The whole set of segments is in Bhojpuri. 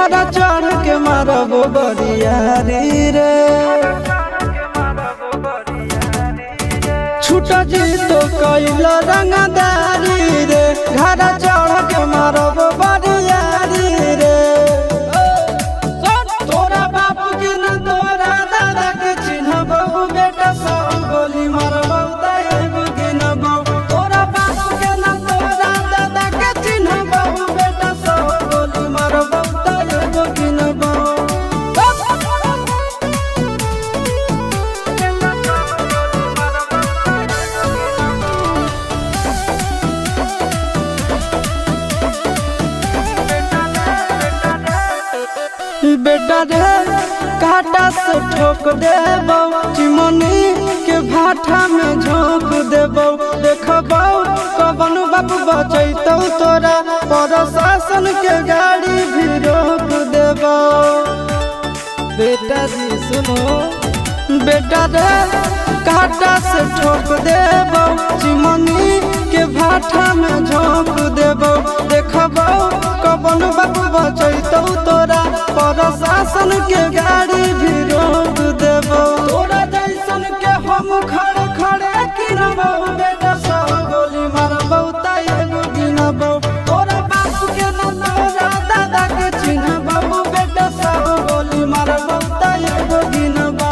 घर चढ़ के मारब बरियारी रे छूट जी तो कैल रंगदारी रे घर चढ़ के मारब बरियारी रे तोरा बाप के न तोरा दादा के चिन्हबहु बेटा सब गोली मारबहु तैगो गिनबहु तोरा बाप के न तोरा दादा के चिन्हबहु बेटा सब गोली मारबहु तैगो गिनबहु बेटा रे काटा से ठोक देबौ चिमनी के भाठा में झोंक देबौ देखबौ कवन बाप बचैतौ तोरा प्रशासन के गाड़ी भी रोक देबौ बेटा जी सुनो बेटा रे काटा से ठोक देबौ चिमनी के भाठा में झोंक देबौ देखबौ कवन बाप बचैतौ तोरा प्रशासन के गाड़ी भी रोक देबौ तोरा जैसन के हम खड़े खड़े गिनबौ बेटा सब गोली मारबौ तैगो गिनबौ तोरा बाप के न तोरा दादा के चिन्हबौ बेटा सब गोली मारबौ तैगो गिनबौ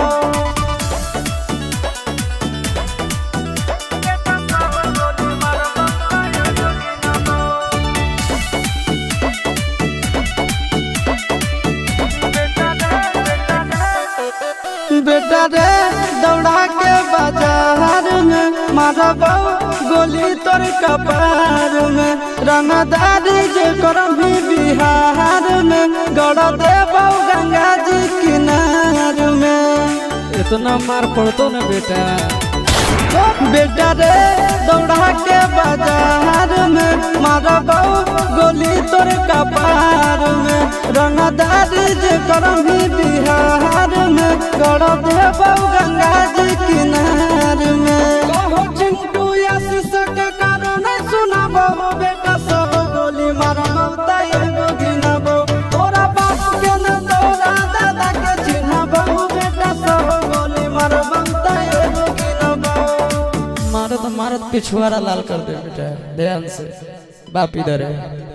बेटा रे दौड़ा के बाजार में मारबौ गोली तोर कपार में रंगदारी जे करभी बिहार में गड़ देबौ गंगा जी किनार में इतना मार पड़तो न बेटा बेटा रे दौड़ा के बाजार में मारबौ गोली तोर कपार में रंगदारी जे करभी बिहार में गड़ देबौ गंगा जी किनार में कहो चिंटू आशीष के कारण सुनबौ बेटा सब गोली मारबौ तैगो गिनबौ तोरा बाप के न तोरा दादा के चिन्हबौ बेटा सब गोली मारबौ तैगो गिनबौ मारत मारत पिछुआरा लाल कर दे बेटा ध्यान से बाप इधर है।